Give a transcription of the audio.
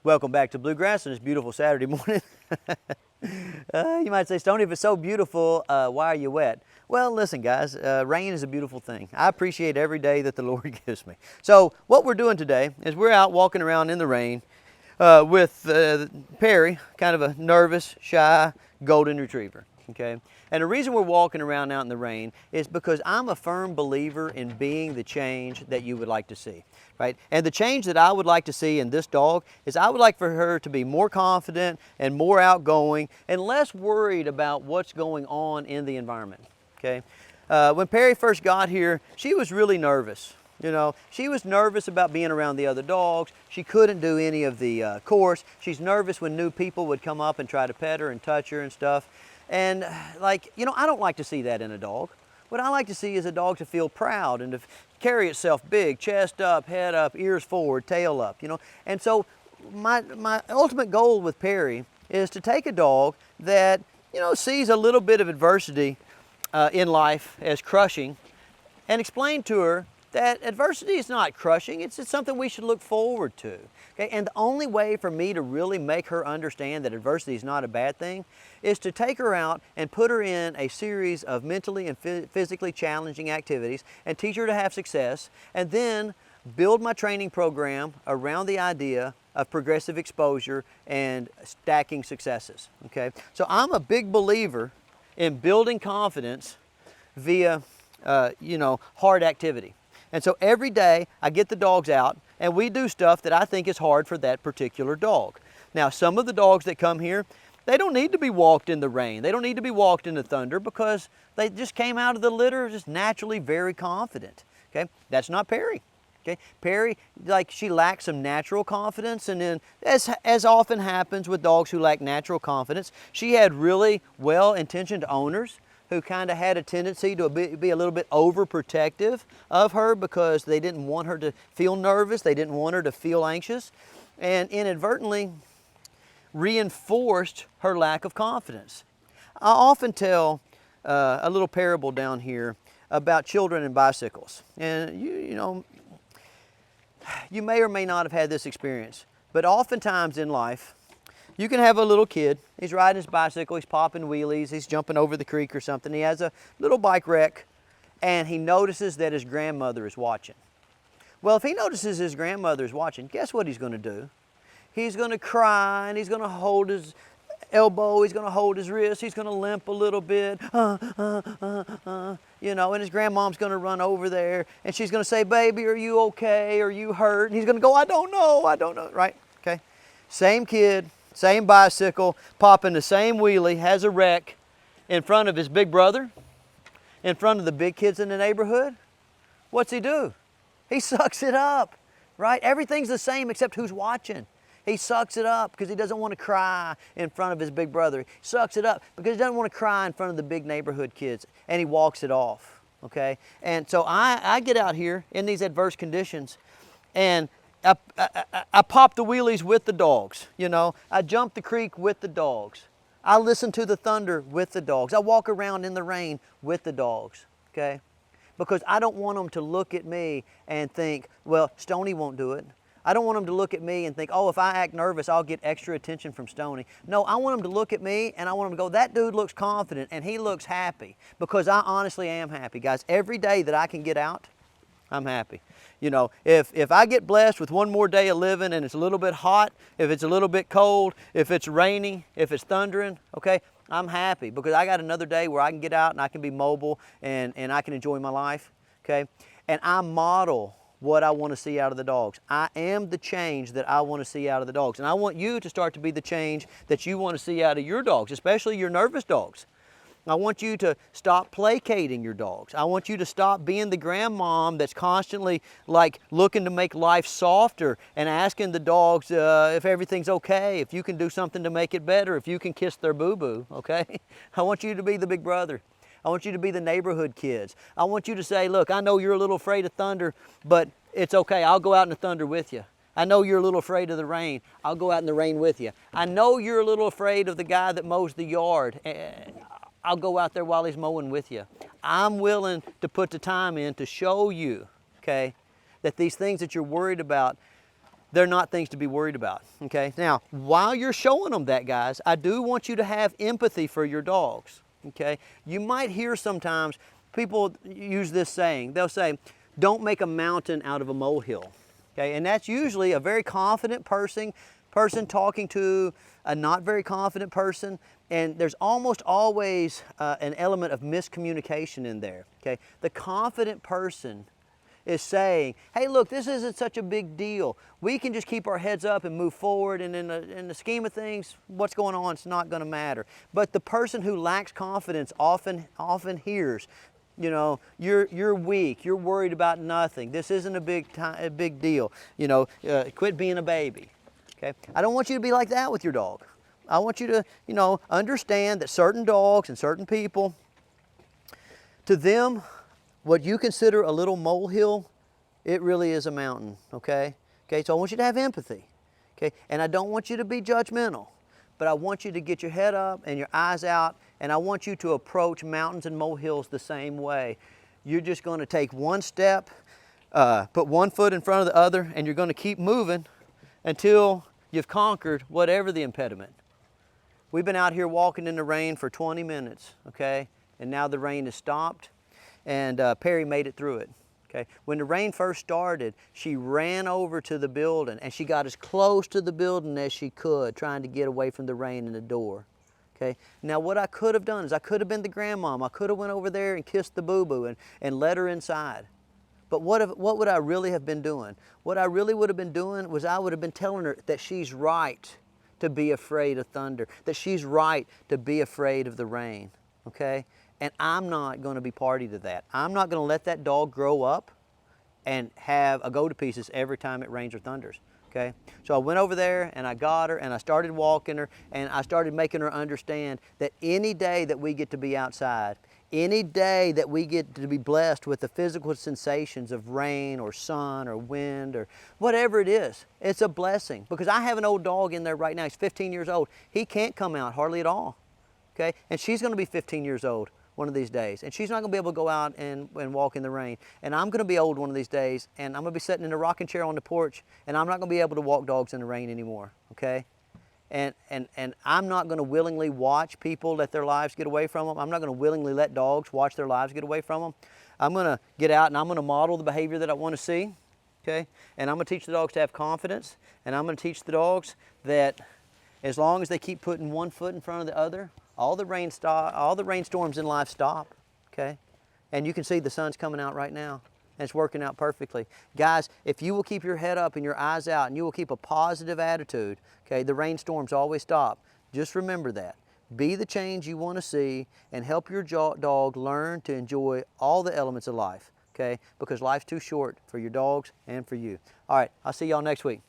Welcome back to Bluegrass on this beautiful Saturday morning. You might say, Stoney, if it's so beautiful, why are you wet? Well, listen, guys, rain is a beautiful thing. I appreciate every day that the Lord gives me. So what we're doing today is we're out walking around in the rain with Perry, kind of a nervous, shy golden retriever. Okay, and the reason we're walking around out in the rain is because I'm a firm believer in being the change that you would like to see, right? And the change that I would like to see in this dog is I would like for her to be more confident and more outgoing and less worried about what's going on in the environment, okay? When Perry first got here, she was really nervous. You know, she was nervous about being around the other dogs. She couldn't do any of the course. She's nervous when new people would come up and try to pet her and touch her and stuff. And like, you know, I don't like to see that in a dog. What I like to see is a dog to feel proud and to carry itself big, chest up, head up, ears forward, tail up, you know. And so my ultimate goal with Perry is to take a dog that, you know, sees a little bit of adversity in life as crushing and explain to her that adversity is not crushing, it's something we should look forward to. Okay? And the only way for me to really make her understand that adversity is not a bad thing is to take her out and put her in a series of mentally and physically challenging activities and teach her to have success, and then build my training program around the idea of progressive exposure and stacking successes. Okay? So I'm a big believer in building confidence via you know, hard activity. And so every day I get the dogs out and we do stuff that I think is hard for that particular dog. Now, some of the dogs that come here, they don't need to be walked in the rain. They don't need to be walked in the thunder because they just came out of the litter just naturally very confident. Okay, that's not Perry. Okay, Perry, like, she lacks some natural confidence, and then as often happens with dogs who lack natural confidence, she had really well-intentioned owners who kind of had a tendency to be a little bit overprotective of her because they didn't want her to feel nervous, they didn't want her to feel anxious, and inadvertently reinforced her lack of confidence. I often tell a little parable down here about children and bicycles. And you know, you may or may not have had this experience, but oftentimes in life, you can have a little kid, he's riding his bicycle, he's popping wheelies, he's jumping over the creek or something, he has a little bike wreck, and he notices that his grandmother is watching. Well, if he notices his grandmother is watching, guess what he's going to do? He's going to cry, and he's going to hold his elbow, he's going to hold his wrist, he's going to limp a little bit, you know, and his grandmom's going to run over there, and she's going to say, baby, are you okay? Are you hurt? And he's going to go, I don't know, right? Okay, same kid, same bicycle, popping the same wheelie, has a wreck in front of his big brother, in front of the big kids in the neighborhood. What's he do? He sucks it up, right? Everything's the same except who's watching. He sucks it up because he doesn't want to cry in front of his big brother. He sucks it up because he doesn't want to cry in front of the big neighborhood kids, and he walks it off, okay? And so I get out here in these adverse conditions, and I pop the wheelies with the dogs, you know. I jump the creek with the dogs. I listen to the thunder with the dogs. I walk around in the rain with the dogs, okay? Because I don't want them to look at me and think, well, Stoney won't do it. I don't want them to look at me and think, oh, if I act nervous, I'll get extra attention from Stoney. No, I want them to look at me and I want them to go, that dude looks confident and he looks happy, because I honestly am happy. Guys, every day that I can get out, I'm happy. You know, if I get blessed with one more day of living and it's a little bit hot, if it's a little bit cold, if it's raining, if it's thundering, okay, I'm happy because I got another day where I can get out and I can be mobile and I can enjoy my life, okay? And I model what I want to see out of the dogs. I am the change that I want to see out of the dogs. And I want you to start to be the change that you want to see out of your dogs, especially your nervous dogs. I want you to stop placating your dogs. I want you to stop being the grandmom that's constantly like looking to make life softer and asking the dogs if everything's okay, if you can do something to make it better, if you can kiss their boo-boo, okay? I want you to be the big brother. I want you to be the neighborhood kids. I want you to say, look, I know you're a little afraid of thunder, but it's okay, I'll go out in the thunder with you. I know you're a little afraid of the rain. I'll go out in the rain with you. I know you're a little afraid of the guy that mows the yard. I'll go out there while he's mowing with you. I'm willing to put the time in to show you, okay, that these things that you're worried about, they're not things to be worried about, okay? Now, while you're showing them that, guys, I do want you to have empathy for your dogs, okay? You might hear sometimes people use this saying. They'll say, don't make a mountain out of a molehill, okay? And that's usually a very confident person talking to a not very confident person, and there's almost always an element of miscommunication in there, okay? The confident person is saying, hey, look, this isn't such a big deal. We can just keep our heads up and move forward, and in the scheme of things, what's going on, it's not going to matter. But the person who lacks confidence often hears, you know, you're weak, you're worried about nothing, this isn't a big deal, you know, quit being a baby. Okay? I don't want you to be like that with your dog. I want you to, you know, understand that certain dogs and certain people, to them, what you consider a little molehill, it really is a mountain, okay? Okay, so I want you to have empathy, okay? And I don't want you to be judgmental, but I want you to get your head up and your eyes out, and I want you to approach mountains and molehills the same way. You're just going to take one step, put one foot in front of the other, and you're going to keep moving until you've conquered whatever the impediment. We've been out here walking in the rain for 20 minutes, okay? And now the rain has stopped, and Perry made it through it, okay? When the rain first started, she ran over to the building, and she got as close to the building as she could, trying to get away from the rain and the door, okay? Now what I could have done is I could have been the grandmom. I could have went over there and kissed the boo-boo and let her inside. But what would I really have been doing? What I really would have been doing was I would have been telling her that she's right to be afraid of thunder, that she's right to be afraid of the rain, okay? And I'm not going to be party to that. I'm not going to let that dog grow up and have a go to pieces every time it rains or thunders, okay? So I went over there and I got her and I started walking her and I started making her understand that any day that we get to be outside, any day that we get to be blessed with the physical sensations of rain or sun or wind or whatever it is, it's a blessing. Because I have an old dog in there right now. He's 15 years old. He can't come out hardly at all, okay? And she's going to be 15 years old one of these days. And she's not going to be able to go out and walk in the rain. And I'm going to be old one of these days, and I'm going to be sitting in a rocking chair on the porch, and I'm not going to be able to walk dogs in the rain anymore, okay? And I'm not going to willingly watch people let their lives get away from them. I'm not going to willingly let dogs watch their lives get away from them. I'm going to get out and I'm going to model the behavior that I want to see, okay? And I'm going to teach the dogs to have confidence, and I'm going to teach the dogs that as long as they keep putting one foot in front of the other, all the rainstorms in life stop, okay? And you can see the sun's coming out right now. And it's working out perfectly. Guys, if you will keep your head up and your eyes out and you will keep a positive attitude, okay, the rainstorms always stop. Just remember that. Be the change you want to see and help your dog learn to enjoy all the elements of life, okay? Because life's too short for your dogs and for you. All right, I'll see y'all next week.